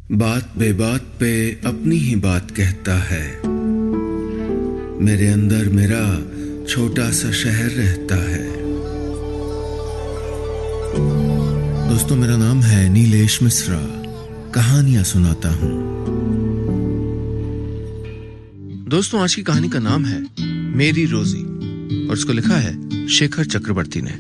बात बेबात पे अपनी ही बात कहता है। मेरे अंदर मेरा छोटा सा शहर रहता है। दोस्तों, मेरा नाम है नीलेश मिश्रा। कहानियां सुनाता हूं। दोस्तों, आज की कहानी का नाम है मेरी रोजी और इसको लिखा है शेखर चक्रवर्ती ने।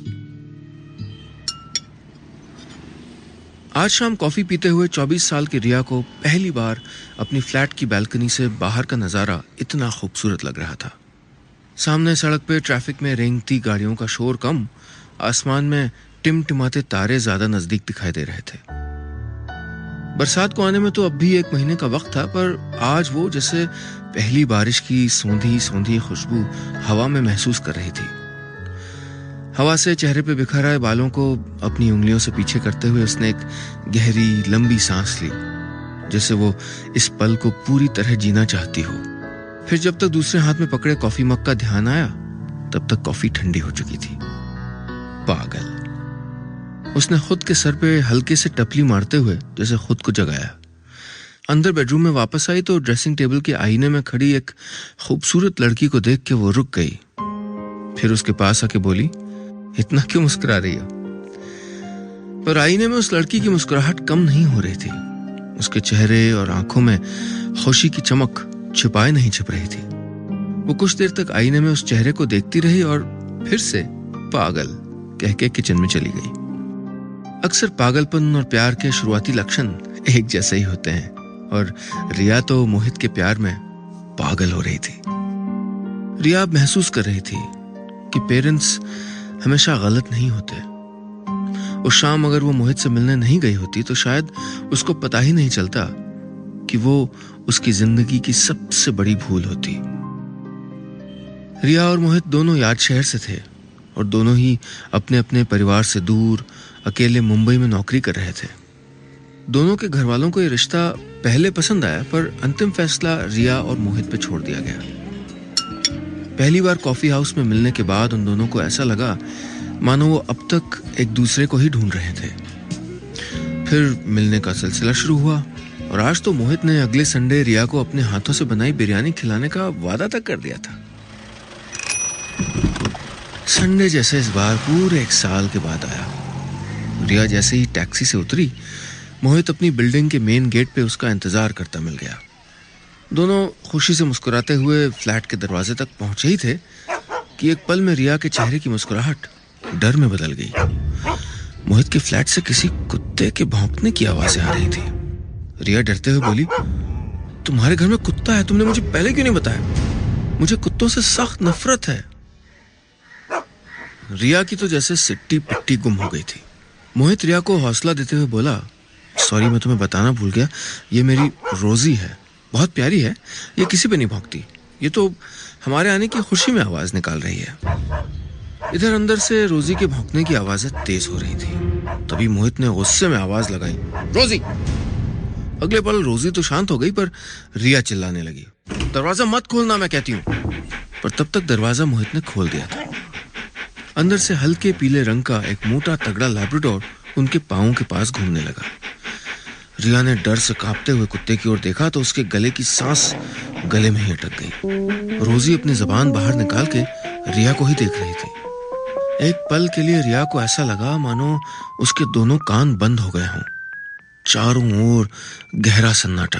आज शाम कॉफी पीते हुए 24 साल की रिया को पहली बार अपनी फ्लैट की बालकनी से बाहर का नजारा इतना खूबसूरत लग रहा था। सामने सड़क पे ट्रैफिक में रेंगती गाड़ियों का शोर कम, आसमान में टिमटिमाते तारे ज्यादा नजदीक दिखाई दे रहे थे। बरसात को आने में तो अब भी 1 महीने का वक्त था, पर आज वो जैसे पहली बारिश की सोंधी सोंधी खुशबू हवा में महसूस कर रही थी। हवा से चेहरे पे बिखर आए बालों को अपनी उंगलियों से पीछे करते हुए उसने एक गहरी लंबी सांस ली, जैसे वो इस पल को पूरी तरह जीना चाहती हो। फिर जब तक दूसरे हाथ में पकड़े कॉफी मग का ध्यान आया, तब तक कॉफी ठंडी हो चुकी थी। पागल, उसने खुद के सर पे हल्के से टपली मारते हुए जैसे खुद को जगाया। अंदर बेडरूम में वापस आई तो ड्रेसिंग टेबल के आईने में खड़ी एक खूबसूरत लड़की को देख के वो रुक गई। फिर उसके पास आके बोली, इतना क्यों मुस्कुरा रही हो? पर आईने में उस लड़की की मुस्कुराहट कम नहीं हो रही थी। उसके चेहरे और आंखों में खुशी की चमक छिपाए नहीं छिप रही थी। वो कुछ देर तक आईने में उस चेहरे को देखती रही और फिर से पागल कह के किचन में चली गई। अक्सर पागलपन और प्यार के शुरुआती लक्षण एक जैसे ही होते हैं, और रिया तो मोहित के प्यार में पागल हो रही थी। रिया महसूस कर रही थी कि पेरेंट्स हमेशा गलत नहीं होते। उस शाम अगर वो मोहित से मिलने नहीं गई होती तो शायद उसको पता ही नहीं चलता कि वो उसकी जिंदगी की सबसे बड़ी भूल होती। रिया और मोहित दोनों याद शहर से थे और दोनों ही अपने अपने परिवार से दूर अकेले मुंबई में नौकरी कर रहे थे। दोनों के घर वालों को ये रिश्ता पहले पसंद आया, पर अंतिम फैसला रिया और मोहित पे छोड़ दिया गया। पहली बार कॉफी हाउस में मिलने के बाद उन दोनों को ऐसा लगा मानो वो अब तक एक दूसरे को ही ढूंढ रहे थे। फिर मिलने का सिलसिला शुरू हुआ और आज तो मोहित ने अगले संडे रिया को अपने हाथों से बनाई बिरयानी खिलाने का वादा तक कर दिया था। संडे जैसे इस बार पूरे 1 साल के बाद आया। रिया जैसे ही टैक्सी से उतरी, मोहित अपनी बिल्डिंग के मेन गेट पे उसका इंतजार करता मिल गया। दोनों खुशी से मुस्कुराते हुए फ्लैट के दरवाजे तक पहुंचे ही थे कि एक पल में रिया के चेहरे की मुस्कुराहट डर में बदल गई। मोहित के फ्लैट से किसी कुत्ते के भौंकने की आवाजें आ रही थी। रिया डरते हुए बोली, तुम्हारे घर में कुत्ता है? तुमने मुझे पहले क्यों नहीं बताया? मुझे कुत्तों से सख्त नफरत है। रिया की तो जैसे सिट्टी पिट्टी गुम हो गई थी। मोहित रिया को हौसला देते हुए बोला, सॉरी, मैं तुम्हें बताना भूल गया, ये मेरी रोजी है, बहुत प्यारी है, ये किसी पे नहीं भौंकती, ये तो हमारे आने की खुशी में आवाज निकाल रही है। इधर अंदर से रोजी के भौंकने की आवाजें तेज हो रही थी। तभी मोहित ने गुस्से में आवाज लगाई, रोजी। अगले पल रोजी तो शांत हो गई, पर रिया चिल्लाने लगी, दरवाजा मत खोलना, मैं कहती हूँ। पर तब तक दरवाजा मोहित ने खोल दिया था। अंदर से हल्के पीले रंग का एक मोटा तगड़ा लैब्राडोर उनके पांवों के पास घूमने लगा। रिया ने डर से कांपते हुए कुत्ते की ओर देखा तो उसके गले की सांस गले में ही अटक गई। रोजी अपनी जुबान बाहर निकाल के रिया को ही देख रही थी। एक पल के लिए रिया को ऐसा लगा मानो उसके दोनों कान बंद हो गए हों। चारों ओर गहरा सन्नाटा।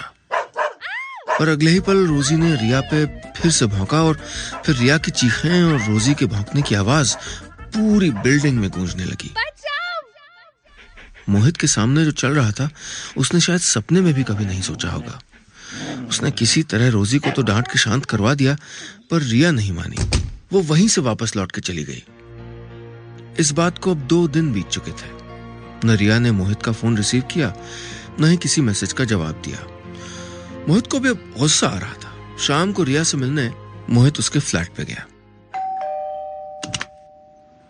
पर अगले ही पल रोजी ने रिया पे फिर से भौंका और फिर रिया की चीखें और रोजी के भौंकने की आवाज पूरी बिल्डिंग में गूंजने लगी। मोहित के सामने जो चल रहा था उसने शायद सपने में भी कभी नहीं सोचा होगा। उसने किसी तरह रोजी को तो डांट के शांत करवा दिया, पर रिया नहीं मानी। वो वहीं से वापस लौट के चली गई। इस बात को अब 2 दिन बीत चुके थे। न रिया ने मोहित का फोन रिसीव किया, न ही किसी मैसेज का जवाब दिया। मोहित को भी अब गुस्सा आ रहा था। शाम को रिया से मिलने मोहित उसके फ्लैट पे गया।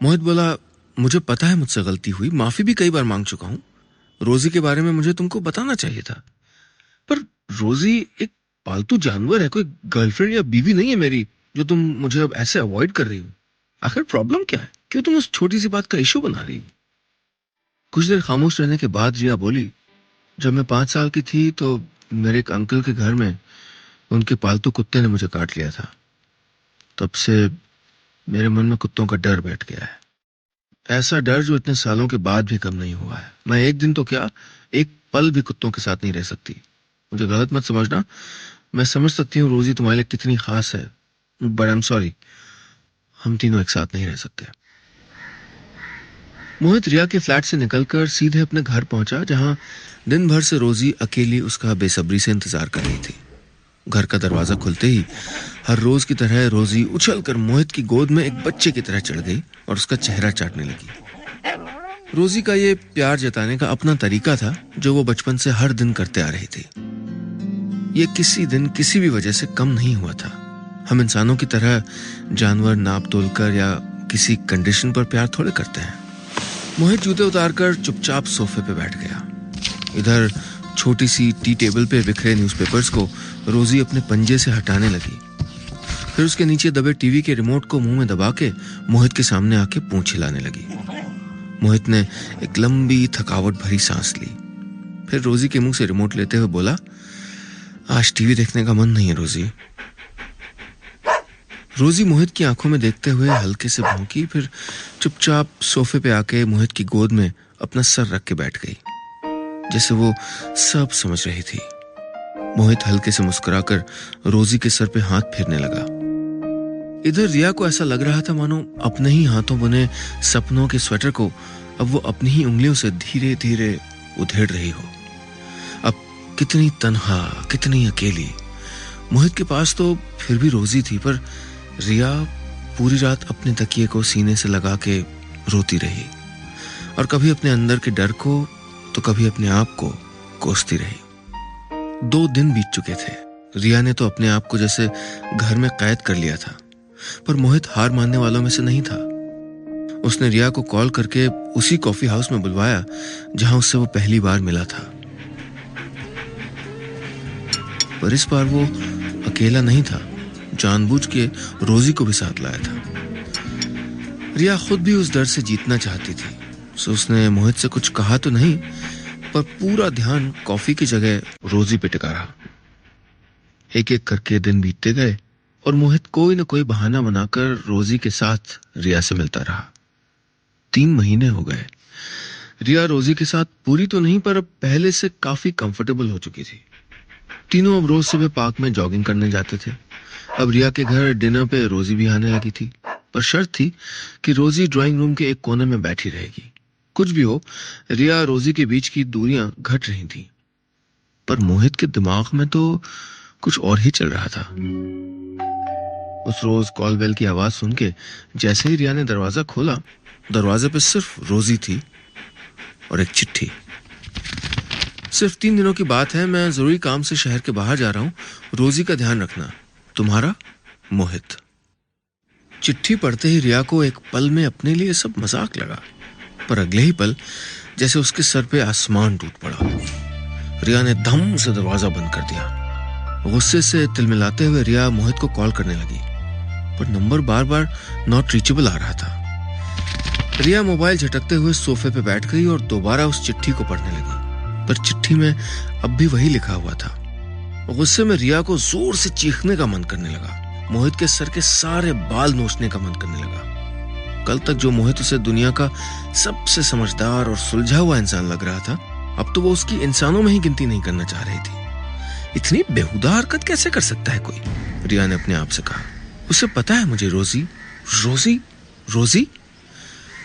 मोहित बोला, मुझे पता है मुझसे गलती हुई, माफी भी कई बार मांग चुका हूं। रोजी के बारे में मुझे तुमको बताना चाहिए था, पर रोजी एक पालतू जानवर है, कोई गर्लफ्रेंड या बीवी नहीं है मेरी जो तुम मुझे अब ऐसे अवॉइड कर रही हो। आखिर प्रॉब्लम क्या है? क्यों तुम उस छोटी सी बात का इशू बना रही हो? कुछ देर खामोश रहने के बाद रिया बोली, जब मैं 5 साल की थी तो मेरे एक अंकल के घर में उनके पालतू कुत्ते ने मुझे काट लिया था। तब से मेरे मन में कुत्तों का डर बैठ गया है। ऐसा डर जो इतने सालों के बाद भी कम नहीं हुआ है। मैं एक दिन तो क्या, एक पल भी कुत्तों के साथ नहीं रह सकती। मुझे गलत मत समझना, मैं समझ सकती हूँ रोजी तुम्हारे लिए कितनी खास है, बट आई एम सॉरी, हम तीनों एक साथ नहीं रह सकते। मोहित रिया के फ्लैट से निकलकर सीधे अपने घर पहुंचा, जहां दिन भर से रोजी अकेली उसका बेसब्री से इंतजार कर रही थी। घर का दरवाजा खुलते ही हर रोज की तरह रोजी उछलकर मोहित की गोद में एक बच्चे की तरह चढ़ गई और उसका चेहरा चाटने लगी। रोजी का ये प्यार जताने का अपना तरीका था, जो वो बचपन से हर दिन करते आ रही थी। ये किसी दिन किसी भी वजह से कम नहीं हुआ था। हम इंसानों की तरह जानवर नाप तोलकर या किसी कंडीशन पर प्यार थोड़े करते हैं। मोहित जूते उतारकर चुपचाप सोफे पे बैठ गया। इधर छोटी सी टी टेबल पे बिखरे न्यूज़पेपर्स को रोजी अपने पंजे से हटाने लगी। फिर उसके नीचे दबे टीवी के रिमोट को मुंह में दबा के मोहित के सामने आके पूंछ हिलाने लगी। मोहित ने एक लंबी थकावट भरी सांस ली। फिर रोजी के मुंह से रिमोट लेते हुए बोला, आज टीवी देखने का मन नहीं है रोजी। रोजी मोहित की आंखों में देखते हुए हल्के से भौंकी, फिर चुपचाप सोफे पे आके मोहित की गोद में अपना सर रख के बैठ गई, जैसे वो सब समझ रही थी। मोहित हल्के से मुस्कुराकर रोजी के सर पे हाथ फेरने लगा। इधर रिया को ऐसा लग रहा था मानो अपने ही हाथों बुने सपनों के स्वेटर को अब वो अपनी ही उंगलियों से धीरे धीरे उधेड़ रही हो। अब कितनी तन्हा, कितनी अकेली। मोहित के पास तो फिर भी रोजी थी, पर रिया पूरी रात अपने तकिए को सीने से लगा के रोती रही, और कभी अपने अंदर के डर को तो कभी अपने आप को कोसती रही। 2 दिन बीत चुके थे। रिया ने तो अपने आप को जैसे घर में कैद कर लिया था, पर मोहित हार मानने वालों में से नहीं था। उसने रिया को कॉल करके उसी कॉफी हाउस में बुलवाया जहां उससे वो पहली बार मिला था। पर इस बार वो अकेला नहीं था, जानबूझ के रोजी को भी साथ लाया था। रिया खुद भी उस डर से जीतना चाहती थी, सो उसने मोहित से कुछ कहा तो नहीं, पर पूरा ध्यान कॉफी की जगह रोजी पे टिका रहा। एक एक करके दिन बीतते गए और मोहित कोई न कोई बहाना बनाकर रोजी के साथ रिया से मिलता रहा। 3 महीने हो गए। रिया रोजी के साथ पूरी तो नहीं, पर अब पहले से काफी कंफर्टेबल हो चुकी थी। तीनों अब रोज सुबह पार्क में जॉगिंग करने जाते थे। अब रिया के घर डिनर पे रोजी भी आने लगी थी, पर शर्त थी कि रोजी ड्राइंग रूम के एक कोने में बैठी रहेगी। कुछ भी हो, रिया रोजी के बीच की दूरियां घट रही थी, पर मोहित के दिमाग में तो कुछ और ही चल रहा था। उस रोज कॉल बेल की आवाज सुन के जैसे ही रिया ने दरवाजा खोला, दरवाजे पे सिर्फ रोजी थी और एक चिट्ठी। सिर्फ 3 दिनों की बात है, मैं जरूरी काम से शहर के बाहर जा रहा हूँ, रोजी का ध्यान रखना, तुम्हारा मोहित। चिट्ठी पढ़ते ही रिया को एक पल में अपने लिए सब मजाक लगा, पर अगले ही पल जैसे उसके सर पे आसमान टूट पड़ा। रिया ने धम से दरवाजा बंद कर दिया। गुस्से से तिलमिलाते हुए रिया मोहित को कॉल करने लगी, पर नंबर बार बार नॉट रीचेबल आ रहा था। रिया मोबाइल झटकते हुए सोफे पे बैठ गई और दोबारा उस चिट्ठी को पढ़ने लगी, पर चिट्ठी में अब भी वही लिखा हुआ था। गुस्से में रिया को जोर से चीखने का मन करने लगा। मोहित के सर के सारे बाल नोचने का मन करने लगा। कल तक जो मोहित उसे दुनिया का सबसे समझदार और सुलझा हुआ इंसान लग रहा था, अब तो वो उसकी इंसानों में ही गिनती नहीं करना चाह रही थी। इतनी बेहुदा हरकत कैसे कर सकता है कोई, रिया ने अपने आप से कहा। उसे पता है मुझे रोजी रोजी रोजी।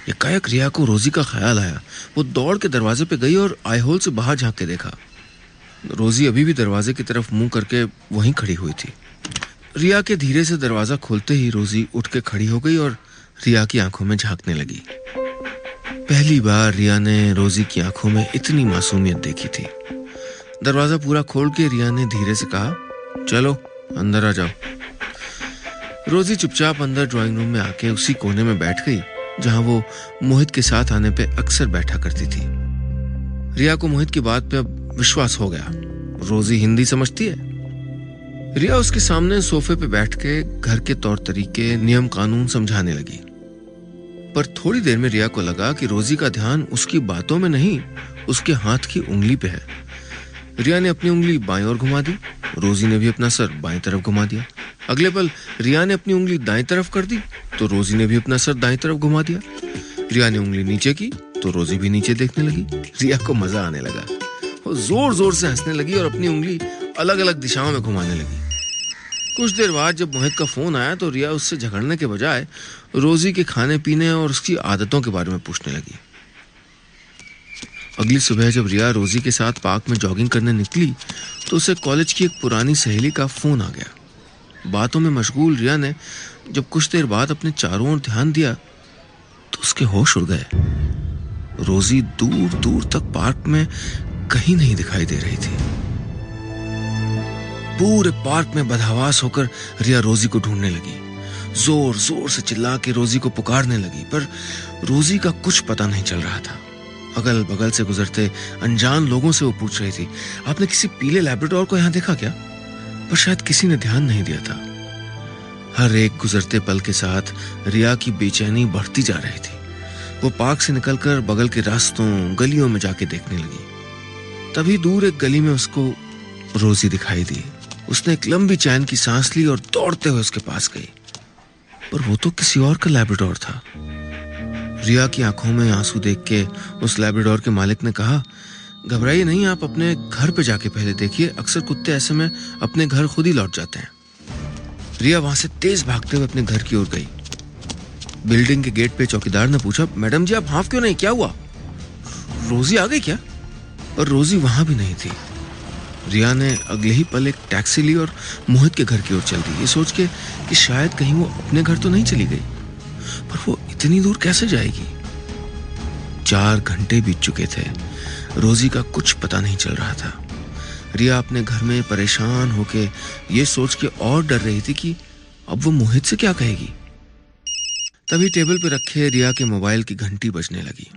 एकाएक रिया को रोजी का ख्याल आया। वो दौड़ के दरवाजे पे गई और आई होल से बाहर झांक के देखा। रोजी अभी भी दरवाजे की तरफ मुंह करके वहीं खड़ी हुई थी। रिया के धीरे से दरवाजा खोलते ही रोजी उठ के खड़ी हो गई और रिया की आंखों में झांकने लगी। पहली बार रिया ने रोजी की आंखों में इतनी मासूमियत देखी थी। दरवाजा पूरा खोल के रिया ने धीरे से कहा, चलो अंदर आ जाओ। रोजी चुपचाप अंदर ड्राइंग रूम में आके उसी कोने में बैठ गई जहां वो मोहित के साथ आने पे अक्सर बैठा करती थी। रिया को मोहित की बात पे अब विश्वास हो गया। रोजी हिंदी समझती है। रिया उसके सामने सोफे पे बैठ के घर के तौर तरीके, नियम कानून समझाने लगी। पर थोड़ी देर में रिया को लगा कि रोजी का ध्यान उसकी बातों में नहीं, उसके हाथ की उंगली पे है, रिया ने अपनी उंगली बाईं ओर घुमा दी, रोजी ने भी अपना सर बाईं तरफ घुमा दिया। अगले पल रिया ने अपनी उंगली दाईं तरफ कर दी तो रोजी ने भी अपना सर दाईं तरफ घुमा दिया। रिया ने उंगली नीचे की तो रोजी भी नीचे देखने लगी। रिया को मजा आने लगा, वो जोर जोर से हंसने लगी और अपनी उंगली अलग अलग दिशाओं में घुमाने लगी। कुछ देर बाद जब मोहित का फोन आया तो रिया उससे झगड़ने के बजाय रोजी के खाने पीने और उसकी आदतों के बारे में पूछने लगी। अगली सुबह जब रिया रोजी के साथ पार्क में जॉगिंग करने निकली तो उसे कॉलेज की एक पुरानी सहेली का फोन आ गया। बातों में मशगूल रिया ने जब कुछ देर बाद अपने चारों ओर ध्यान दिया तो उसके होश उड़ गए। रोजी दूर दूर तक पार्क में कहीं नहीं दिखाई दे रही थी। पूरे पार्क में बदहवास होकर रिया रोजी को ढूंढने लगी, जोर जोर से चिल्ला के रोजी को पुकारने लगी, पर रोजी का कुछ पता नहीं चल रहा था। अगल बगल से गुजरते अनजान लोगों से वो पूछ रही थी, आपने किसी पीले लैब्राडोर को यहां देखा क्या? पर शायद किसी ने ध्यान नहीं दिया था। हर एक गुजरते पल के साथ रिया की बेचैनी बढ़ती जा रही थी। वो पार्क से निकलकर बगल के रास्तों गलियों में जाके देखने लगी। तभी दूर एक गली में उसको रोजी दिखाई दी। उसने एक लंबी चैन की सांस ली और दौड़ते हुए उसके पास गई, पर वो तो किसी और का लैब्राडोर था। रिया की आंखों में आंसू देख के उस लैब्राडोर के मालिक ने कहा, घबराइए नहीं, आप अपने घर पे जाके पहले देखिए, अक्सर कुत्ते ऐसे में अपने घर खुद ही लौट जाते हैं। रिया वहां से तेज भागते हुए अपने घर की ओर गई। बिल्डिंग के गेट पे चौकीदार ने पूछा, मैडम जी आप हाफ क्यों नहीं, क्या हुआ? रोजी आ गई क्या? और रोजी वहां भी नहीं थी। रिया ने अगले ही पल एक टैक्सी ली और मोहित के घर की ओर चल दी, ये सोच के कि शायद कहीं वो अपने घर तो नहीं चली गई। पर वो इतनी दूर कैसे जाएगी? 4 घंटे बीत चुके थे, रोजी का कुछ पता नहीं चल रहा था। रिया अपने घर में परेशान होके ये सोच के और डर रही थी कि अब वो मोहित से क्या कहेगी। तभी टेबल पर रखे रिया के मोबाइल की घंटी बजने लगी।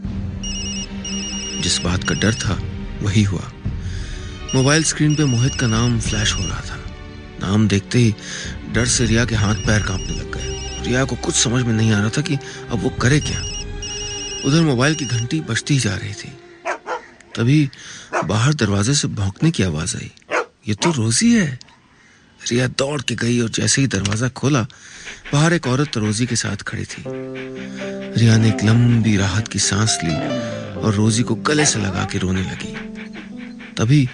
जिस बात का डर था वही हुआ। मोबाइल स्क्रीन पे मोहित का नाम फ्लैश हो रहा था। नाम देखते ही डर से रिया के हाथ पैर कांपने लग गए। रिया को कुछ समझ में नहीं आ रहा था कि अब वो करे क्या। उधर मोबाइल की घंटी बजती ही जा रही थी। तभी बाहर दरवाजे से भौंकने की आवाज आई। ये तो रोजी है। रिया दौड़ के गई और जैसे ही दरवाजा खोला, बाहर एक औरत रोजी के साथ खड़ी थी। रिया ने एक लंबी राहत की सांस ली और रोजी को गले से लगा के रोने लगी। तभी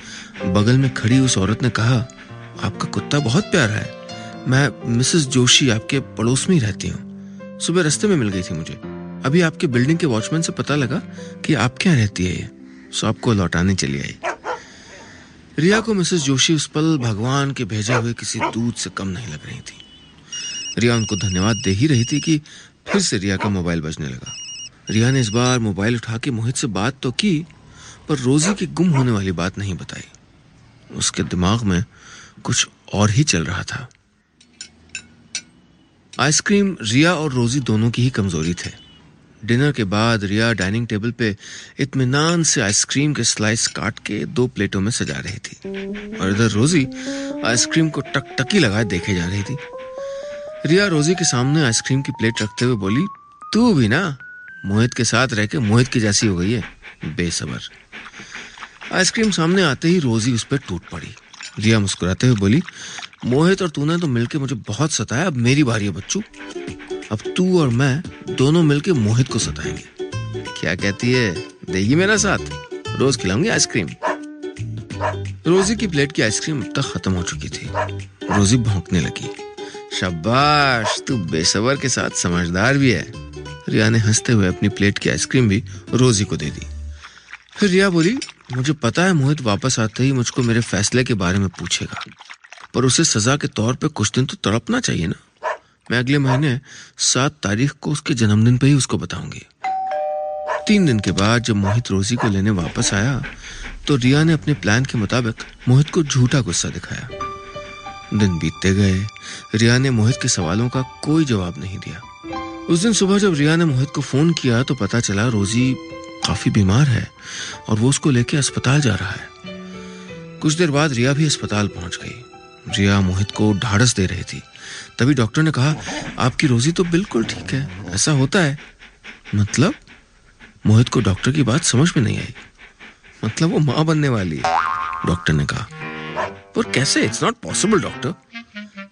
बगल में खड़ी उस औरत ने कहा, आपका कुत्ता बहुत प्यारा है। मैं मिसेस जोशी आपके पड़ोस में ही रहती हूँ। सुबह रास्ते में मिल गई थी मुझे। अभी आपके बिल्डिंग के वॉचमैन से पता लगा कि आप क्या रहती है, सो आपको लौटाने चली आई। रिया को मिसेस जोशी उस पल भगवान के भेजे हुए किसी दूत से कम नहीं लग रही थी। रिया उनको धन्यवाद दे ही रही थी कि फिर से रिया का मोबाइल बजने लगा। रिया ने इस बार मोबाइल उठा के मोहित से बात तो की, पर रोजी की गुम होने वाली बात नहीं बताई। उसके दिमाग में कुछ और ही चल रहा था। आइसक्रीम रिया और रोजी दोनों की ही कमजोरी थे। डिनर के बाद रिया डाइनिंग टेबल पे इत्मीनान से आइसक्रीम के स्लाइस काट के 2 प्लेटों में सजा रही थी और इधर रोजी आइसक्रीम को टकटकी लगाए देखे जा रही थी। रिया रोजी के सामने आइसक्रीम की प्लेट रखते हुए बोली, तू भी ना मोहित के साथ रह के मोहित की जैसी हो गई है, बेसबर। आइसक्रीम सामने आते ही रोजी उस पर टूट पड़ी। रिया मुस्कुराते हुए बोली, मोहित और तूने तो मिलके मुझे बहुत सताया, अब मेरी बारी है बच्चू। अब तू और मैं दोनों मिलके मोहित को सताएंगे। क्या कहती है, देगी मेरा साथ? रोज खिलाऊंगी आइसक्रीम। रोजी की प्लेट की आइसक्रीम अब तक खत्म हो चुकी थी। रोजी भौंकने लगी। शाबाश, तू बेसबर के साथ समझदार भी है। रिया ने हंसते हुए अपनी प्लेट की आइसक्रीम भी रोजी को दे दी। फिर रिया बोली, मुझे पता है मोहित वापस आते ही मुझको मेरे फैसले के बारे में पूछेगा, पर उसे सजा के तौर पे कुछ दिन तो तड़पना चाहिए ना। मैं अगले महीने 7 तारीख को उसके जन्मदिन पे ही उसको बताऊंगी। 3 दिन के बाद जब मोहित रोजी को लेने वापस आया तो रिया ने अपने प्लान के मुताबिक मोहित को झूठा गुस्सा दिखाया। दिन बीतते गए, रिया ने मोहित के सवालों का कोई जवाब नहीं दिया। उस दिन सुबह जब रिया ने मोहित को फोन किया तो पता चला रोजी काफी बीमार है और वो उसको लेके अस्पताल जा रहा है। कुछ देर बाद रिया भी अस्पताल पहुंच गई। रिया मोहित को ढाढ़स दे रही थी। तभी डॉक्टर ने कहा, आपकी रोजी तो बिल्कुल ठीक है, ऐसा होता है। मतलब? मोहित को डॉक्टर की बात समझ में नहीं आई। मतलब वो मां बनने वाली है। डॉक्टर ने कहा। पर कैसे? इट्स नॉट पॉसिबल डॉक्टर,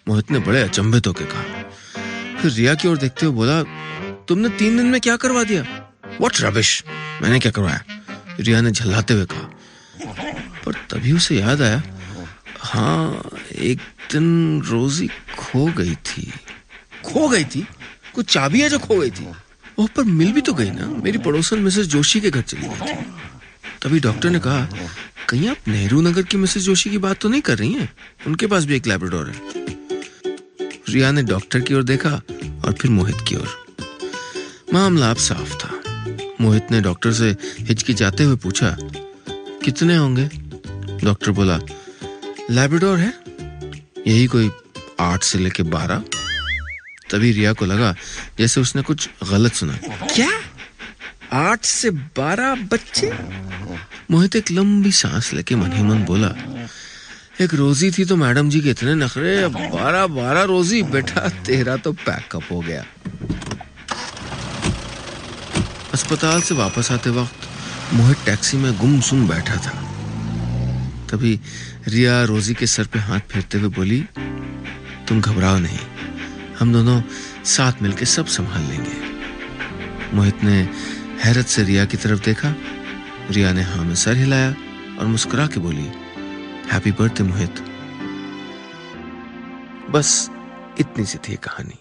मोहित ने बड़े अचंभित होकर कहा। फिर रिया की ओर देखते हुए बोला, तुमने 3 दिन में क्या करवा दिया? व्हाट रबिश, मैंने क्या करवाया? रिया ने झल्लाते हुए कहा। पर तभी उसे याद आया, हाँ, एक दिन रोजी खो गई थी। खो गई थी? कुछ चाबी है जो खो गई थी? ओह, पर मिल भी तो गई ना, मेरी पड़ोसन मिसेस जोशी के घर चली गई थी। तभी डॉक्टर ने कहा, कहीं आप नेहरू नगर की मिसेस जोशी की बात तो नहीं कर रही हैं? उनके पास भी एक लैब्राडोर है। रिया ने डॉक्टर की ओर देखा और फिर मोहित की ओर। मामला अब साफ था। मोहित ने डॉक्टर से हिचकिचाते हुए पूछा, कितने होंगे? डॉक्टर बोला, लैब्राडोर है, यही कोई 8 से लेके 12। तभी रिया को लगा जैसे उसने कुछ गलत सुना। क्या? 8 से 12 बच्चे? मोहित एक लंबी सांस लेके मन ही मन बोला, एक रोजी थी तो मैडम जी के इतने नखरे, 12 रोजी, बेटा तेरा तो पैकअप हो गया। अस्पताल से वापस आते वक्त मोहित टैक्सी में गुमसुम बैठा था। तभी रिया रोजी के सर पे हाथ फेरते हुए बोली, तुम घबराओ नहीं, हम दोनों साथ मिलके सब संभाल लेंगे। मोहित ने हैरत से रिया की तरफ देखा। रिया ने हाँ में सर हिलाया और मुस्कुरा के बोली, हैप्पी बर्थडे मोहित। बस इतनी सी थी कहानी।